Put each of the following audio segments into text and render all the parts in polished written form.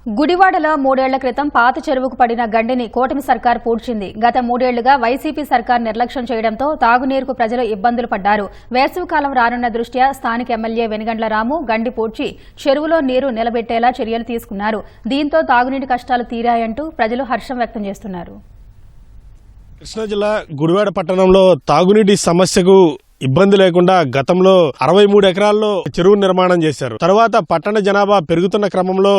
గుడివాడలో 3 ఏళ్ల క్రితం పాత చెరువుకు పడిన గండిని కూటమి సర్కార్ పూడ్చింది. గత 3 ఏళ్లుగా వైసీపీ సర్కార్ నిర్లక్ష్యం చేయడంతో తాగునీరుకు ప్రజలు ఇబ్బందులు పడ్డారు. వేసవికాలం రానున్న దృష్ట్యా స్థానిక ఎమ్మెల్యే వెనిగండ్ల రాము గండి పూడ్చి చెరువులో నీరు నిలబెట్టేలా చర్యలు తీసుకున్నారు. దీంతో తాగునీటి కష్టాలు తీరాయంటూ ప్రజలు హర్షం వ్యక్తం చేస్తున్నారు. కృష్ణా జిల్లా గుడివాడ పట్టణంలో తాగునీటి సమస్యకు ఇబ్బంది లేకుండా గతంలో 63 ఎకరాల్లో చెరువు నిర్మాణం చేశారు. తర్వాత పట్టణ జనాభా పెరుగుతున్న క్రమంలో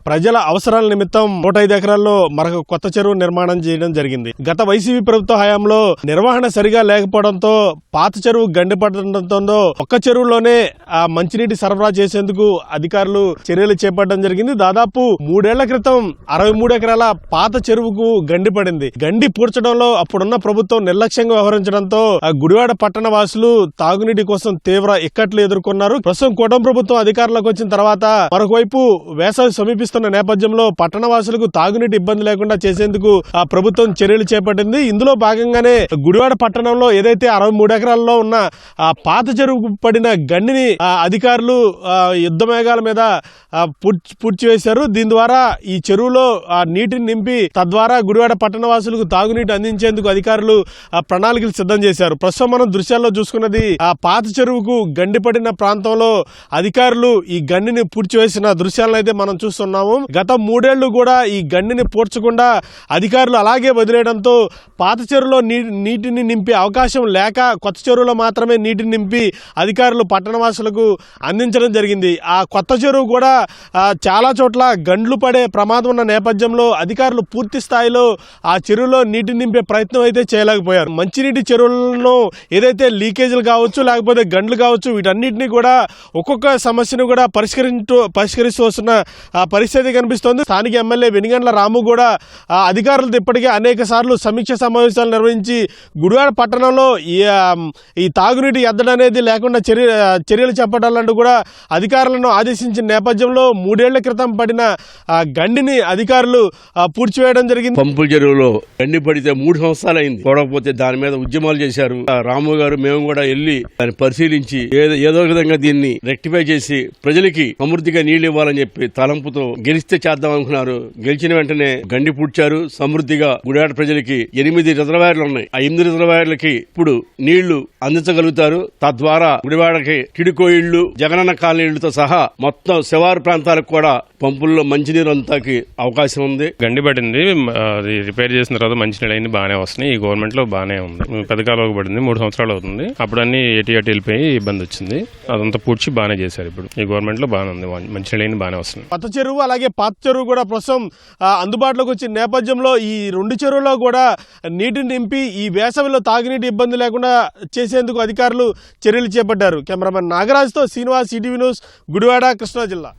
ప్రజల అవసరాల నిమిత్తం 105 ఎకరాల్లో మరొక కొత్త చెరువు నిర్మాణం చేయడం జరిగింది. గత వైసీపీ ప్రభుత్వ హయాంలో నిర్వహణ సరిగా లేకపోవడంతో పాత చెరువు గండిపడటంతో ఒక్క చెరువులోనే ఆ మంచినీటి సరఫరా చేసేందుకు అధికారులు చర్యలు చేపట్టడం జరిగింది. దాదాపు 3 ఏళ్ల క్రితం 63 ఎకరాల పాత చెరువుకు గండి పడింది. గండి పూడ్చడంలో అప్పుడున్న ప్రభుత్వం నిర్లక్ష్యంగా వ్యవహరించడంతో గుడివాడ పట్టణ వాసులు తాగునీటి కోసం తీవ్ర ఇక్కట్లు ఎదుర్కొన్నారు. ప్రస్తుతం కూటమి ప్రభుత్వం అధికారంలోకి వచ్చిన తర్వాత మరొకవైపు వేసవి సమీపిస్తున్న నేపథ్యంలో పట్టణవాసులకు తాగునీటి ఇబ్బంది లేకుండా చేసేందుకు ఆ ప్రభుత్వం చర్యలు చేపట్టింది. ఇందులో భాగంగానే గుడివాడ పట్టణంలో ఏదైతే 63 ఎకరాల్లో ఉన్న ఆ పాత చెరువుకు పడిన గండిని అధికారులు యుద్ధ మేఘాల మీద పూడ్చివేశారు. దీని ద్వారా ఈ చెరువులో నీటిని నింపి తద్వారా గుడివాడ పట్టణవాసులకు తాగునీటి అందించేందుకు అధికారులు ప్రణాళికలు సిద్ధం చేశారు. ప్రస్తుతం మనం దృశ్యాల్లో చూసుకున్నది ఆ పాత చెరువుకు గండి పడిన ప్రాంతంలో అధికారులు ఈ గండిని పూడ్చివేసిన దృశ్యాలను అయితే మనం చూస్తున్నాము. గత 3 ఏళ్లు కూడా ఈ గండిని పూడ్చకుండా అధికారులు అలాగే వదిలేయడంతో పాత చెరువులో నీటిని నింపే అవకాశం లేక కొత్త చెరువులో మాత్రమే నీటిని నింపి అధికారులు పట్టణవాసులకు అందించడం జరిగింది. ఆ కొత్త చెరువు కూడా చాలా చోట్ల గండ్లు పడే ప్రమాదం ఉన్న నేపథ్యంలో అధికారులు పూర్తి స్థాయిలో ఆ చెరువులో నీటిని నింపే ప్రయత్నం అయితే చేయలేకపోయారు. మంచినీటి చెరువులను ఏదైతే లీకేజీలు కావచ్చు లేకపోతే గండ్లు కావచ్చు వీటన్నిటిని కూడా ఒక్కొక్క సమస్యను కూడా పరిష్కరిస్తూ వస్తున్న పరిస్థితి కనిపిస్తోంది. స్థానిక ఎమ్మెల్యే వెనిగండ్ల రాము కూడా అధికారులతో ఇప్పటికే అనేక సార్లు సమీక్ష సమావేశాలు నిర్వహించి గుడివాడ పట్టణంలో ఈ తాగునీటి ఎద్దడి అనేది లేకుండా చర్యలు చేపట్టాలంటూ కూడా అధికారులను ఆదేశించిన నేపథ్యంలో 3 ఏళ్ల క్రితం పడిన గండిని అధికారులు పూడ్చివేయడం జరిగింది. పంపుల చెరువులో గండి పడితే 3 సంవత్సరాలు అయింది. చూడకపోతే దాని మీద ఉద్యమాలు చేశారు. రాము గారు మేము కూడా వెళ్లి దాన్ని పరిశీలించి ఏదో విధంగా దీన్ని రెక్టిఫై చేసి ప్రజలకి సమృద్ధిగా నీళ్లు ఇవ్వాలని చెప్పి తలంపుతో గెలిస్తే చేద్దాం అనుకున్నారు. గెలిచిన వెంటనే గండి పూడ్చారు. సమృద్ధిగా గుడివాడ ప్రజలకి 8 రిజర్వాయర్లు ఉన్నాయి. ఆ 8 రిజర్వాయర్లకి ఇప్పుడు నీళ్లు అందించగలుగుతారు. తద్వారా గుడివాడకి కిడుకో ఇళ్లు జగనన్న కాలనీ ఇళ్లతో సహా మొత్తం శివారు ప్రాంతాలకు కూడా పంపుల్లో మంచినీరు అంతాకి అవకాశం ఉంది. గండి పడింది, అది రిపేర్ చేసిన తర్వాత మంచినీళ్ళు అన్ని బాగానే వస్తున్నాయి. ఈ గవర్నమెంట్ లో బాగానే ఉంది. పెద్ద కాలువకు పడింది, 3 సంవత్సరాలు అవుతుంది. అప్పుడు అన్ని ఎటు వెళ్ళిపోయి ఇబ్బంది వచ్చింది. అదంతా పూడ్చి బాగానే చేశారు. ఇప్పుడు ఈ గవర్నమెంట్ లో బాగానే ఉంది, మంచినీళ్ళు బాగానే వస్తుంది. కొత్త చెరువు అలాగే పాత చెరువు కూడా ప్రస్తుతం అందుబాటులోకి వచ్చిన నేపథ్యంలో ఈ 2 చెరువులో కూడా నీటిని నింపి ఈ వేసవిలో తాగునీటి ఇబ్బంది లేకుండా చేసేందుకు అధికారులు చర్యలు చేపట్టారు. కెమెరామెన్ నాగరాజ్తో శ్రీనివాస్, ఈటీవీ న్యూస్, గుడివాడ, కృష్ణా జిల్లా.